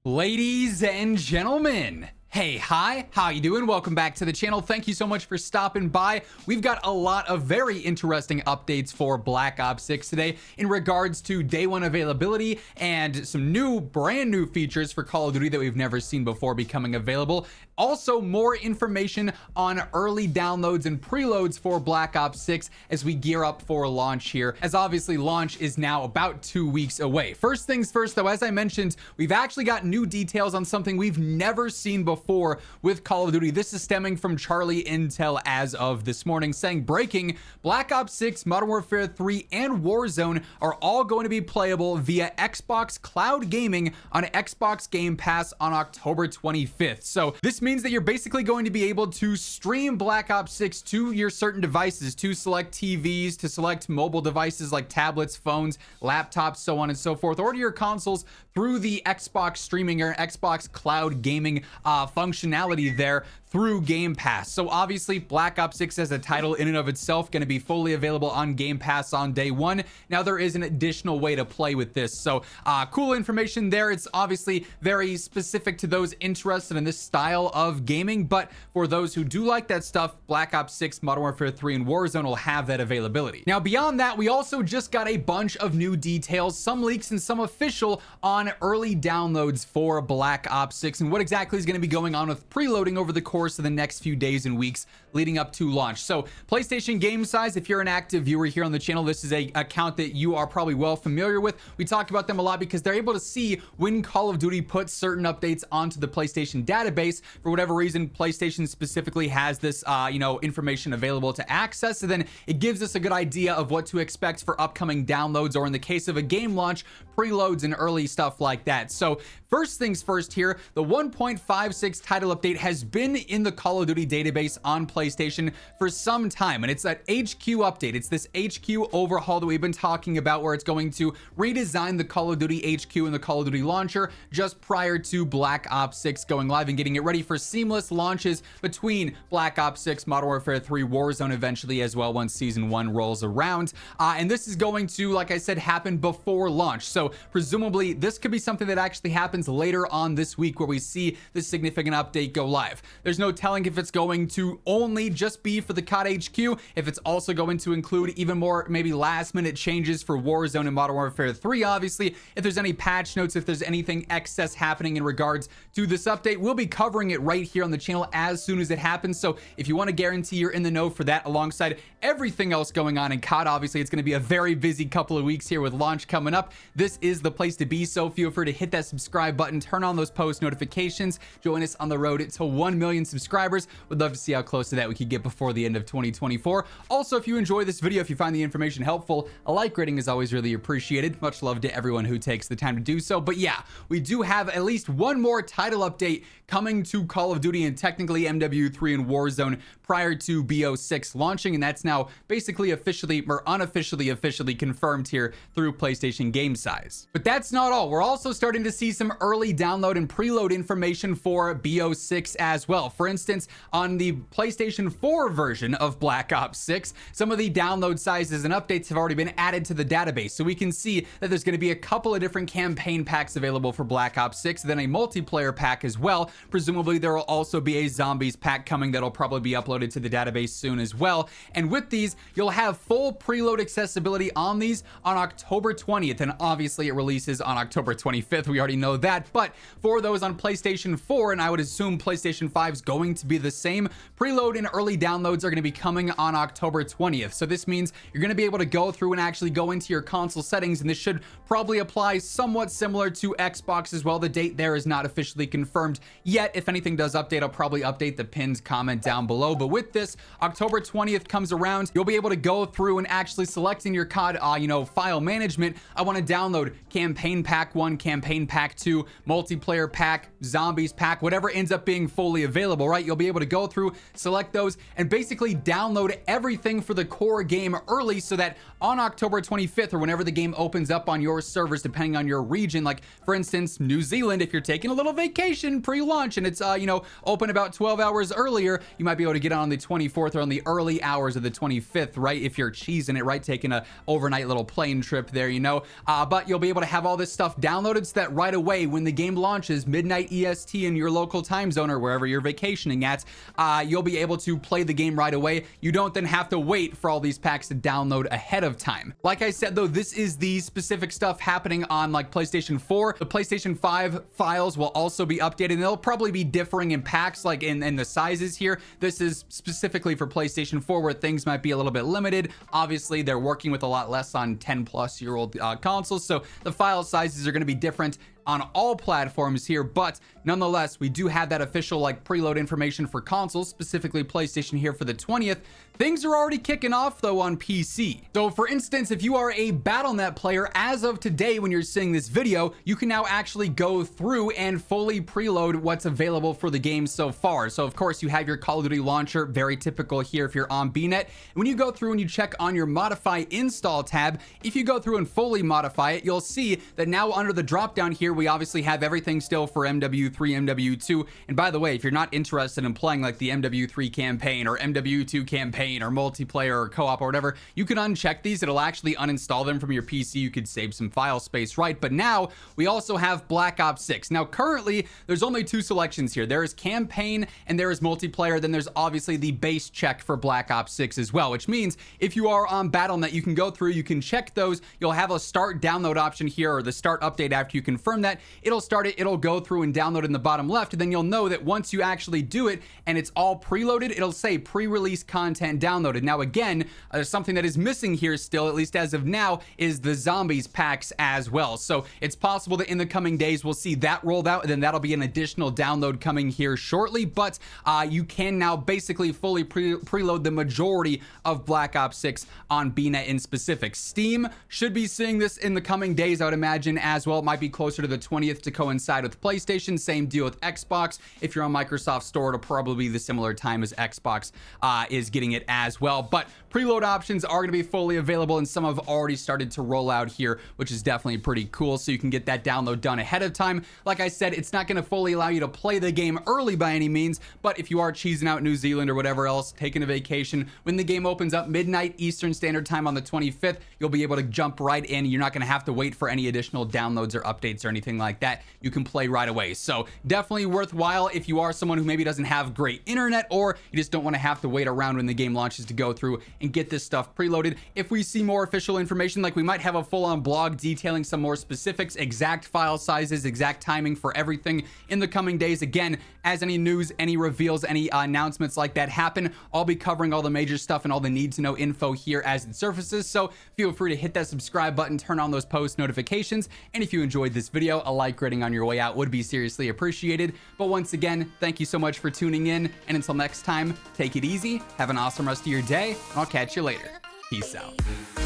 Ladies and gentlemen, hey, hi, how you doing? Welcome back to the channel. Thank you so much for stopping by. We've got a lot of very interesting updates for Black Ops 6 today in regards to day one availability and some brand new features for Call of Duty that we've never seen before becoming available. Also, more information on early downloads and preloads for Black Ops 6 as we gear up for launch here, as obviously launch is now about 2 weeks away. First things first, though, as I mentioned, we've actually got new details on something we've never seen before with Call of Duty. This is stemming from Charlie Intel as of this morning, saying breaking: Black Ops 6, Modern Warfare 3, and Warzone are all going to be playable via Xbox Cloud Gaming on Xbox Game Pass on October 25th. So this means that you're basically going to be able to stream Black Ops 6 to your certain devices, to select TVs, to select mobile devices like tablets, phones, laptops, so on and so forth, or to your consoles through the Xbox streaming or Xbox Cloud Gaming functionality there through Game Pass. So obviously Black Ops 6 as a title in and of itself going to be fully available on Game Pass on day one. Now there is an additional way to play with this. So cool information there. It's obviously very specific to those interested in this style of gaming, but for those who do like that stuff, Black Ops 6, Modern Warfare 3, and Warzone will have that availability. Now beyond that, we also just got a bunch of new details, some leaks and some official, on early downloads for Black Ops 6 and what exactly is going to be going on with preloading over the course of the next few days and weeks leading up to launch. So PlayStation Game Size, if you're an active viewer here on the channel, this is a account that you are probably well familiar with. We talk about them a lot because they're able to see when Call of Duty puts certain updates onto the PlayStation database. For whatever reason, PlayStation specifically has this information available to access, and then it gives us a good idea of what to expect for upcoming downloads, or in the case of a game launch, preloads and early stuff like that. So first things first here, the 1.56 title update has been in the Call of Duty database on PlayStation for some time, and it's that HQ update. It's this HQ overhaul that we've been talking about, where it's going to redesign the Call of Duty HQ and the Call of Duty launcher just prior to Black Ops 6 going live and getting it ready for seamless launches between Black Ops 6, Modern Warfare 3, Warzone eventually as well once Season 1 rolls around. And this is going to, like I said, happen before launch. So presumably this could be something that actually happens later on this week, where we see this significant update go live. There's no telling if it's going to only just be for the COD HQ, if it's also going to include even more maybe last minute changes for Warzone and Modern Warfare 3. Obviously, if there's any patch notes, if there's anything excess happening in regards to this update, we'll be covering it right here on the channel as soon as it happens. So if you want to guarantee you're in the know for that, alongside everything else going on in COD, obviously it's going to be a very busy couple of weeks here with launch coming up. This is the place to be, so feel free to hit that subscribe button, turn on those post notifications, join us on the road to 1 million subscribers. Would love to see how close to that we could get before the end of 2024. Also, if you enjoy this video, if you find the information helpful, a like rating is always really appreciated. Much love to everyone who takes the time to do so. But yeah, we do have at least one more title update coming to Call of Duty and technically MW3 and Warzone prior to BO6 launching, and that's now basically officially or unofficially confirmed here through PlayStation Game Size. But that's not all. We're also starting to see some early download and preload information for BO6 as well. For instance, on the PlayStation 4 version of Black Ops 6, some of the download sizes and updates have already been added to the database, so we can see that there's going to be a couple of different campaign packs available for Black Ops 6, then a multiplayer pack as well. Presumably there will also be a zombies pack coming that'll probably be uploaded to the database soon as well. And with these, you'll have full preload accessibility on these on October 20th, and obviously it releases on October 25th. We already know that, but for those on PlayStation 4, and I would assume PlayStation 5 is going to be the same, preload and early downloads are going to be coming on October 20th. So this means you're going to be able to go through and actually go into your console settings, and this should probably apply somewhat similar to Xbox as well. The date there is not officially confirmed yet. If anything does update, I'll probably update the pinned comment down below. But with this, October 20th comes around, you'll be able to go through and actually select in your COD file management, I want to download campaign pack 1, campaign pack 2, multiplayer pack, zombies pack, whatever whatever ends up being fully available, right? You'll be able to go through, select those, and basically download everything for the core game early so that on October 25th or whenever the game opens up on your servers, depending on your region, like for instance, New Zealand, if you're taking a little vacation pre-launch and it's, open about 12 hours earlier, you might be able to get on the 24th or on the early hours of the 25th, right? If you're cheesing it, right? Taking a overnight little plane trip there, but you'll be able to have all this stuff downloaded so that right away when the game launches, midnight EST in your local time zone or wherever you're vacationing at, you'll be able to play the game right away. You don't then have to wait for all these packs to download ahead of time. Like I said, though, this is the specific stuff happening on like PlayStation 4. The PlayStation 5 files will also be updated. They'll probably be differing in packs, like in the sizes here. This is specifically for PlayStation 4 where things might be a little bit limited. Obviously, they're working with a lot less on 10-plus-year-old consoles, so the file sizes are going to be different on all platforms here, but nonetheless, we do have that official like preload information for consoles, specifically PlayStation here for the 20th. Things are already kicking off though on PC. So for instance, if you are a Battle.net player, as of today when you're seeing this video, you can now actually go through and fully preload what's available for the game so far. So of course you have your Call of Duty launcher, very typical here if you're on BNet. When you go through and you check on your modify install tab, if you go through and fully modify it, you'll see that now under the drop down here, we obviously have everything still for MW3, MW2. And by the way, if you're not interested in playing like the MW3 campaign or MW2 campaign or multiplayer or co-op or whatever, you can uncheck these. It'll actually uninstall them from your PC. You could save some file space, right? But now we also have Black Ops 6. Now currently there's only two selections here. There is campaign and there is multiplayer. Then there's obviously the base check for Black Ops 6 as well, which means if you are on Battle.net, you can go through, you can check those. You'll have a start download option here or the start update after you confirm that. It'll start it, it'll go through and download in the bottom left, and then you'll know that once you actually do it and it's all preloaded, it'll say pre-release content downloaded. Now again, something that is missing here still, at least as of now, is the zombies packs as well. So it's possible that in the coming days we'll see that rolled out, and then that'll be an additional download coming here shortly. But you can now basically fully preload the majority of Black Ops 6 on BNet in specific. Steam should be seeing this in the coming days, I would imagine as well. It might be closer to the 20th to coincide with PlayStation. Same deal with Xbox. If you're on Microsoft Store, it'll probably be the similar time as Xbox is getting it as well. But preload options are going to be fully available, and some have already started to roll out here, which is definitely pretty cool. So you can get that download done ahead of time. Like I said, it's not going to fully allow you to play the game early by any means, but if you are cheesing out New Zealand or whatever else, taking a vacation, when the game opens up midnight Eastern Standard Time on the 25th, you'll be able to jump right in. You're not going to have to wait for any additional downloads or updates or anything like that. You can play right away. So definitely worthwhile if you are someone who maybe doesn't have great internet, or you just don't want to have to wait around when the game launches to go through and get this stuff preloaded. If we see more official information, like we might have a full-on blog detailing some more specifics, exact file sizes, exact timing for everything in the coming days. Again, as any news, any reveals, any announcements like that happen, I'll be covering all the major stuff and all the need-to-know info here as it surfaces. So feel free to hit that subscribe button, turn on those post notifications, and if you enjoyed this video, a like rating on your way out would be seriously appreciated. But once again, thank you so much for tuning in, and until next time, take it easy, have an awesome rest of your day, and I'll catch you later. Peace out.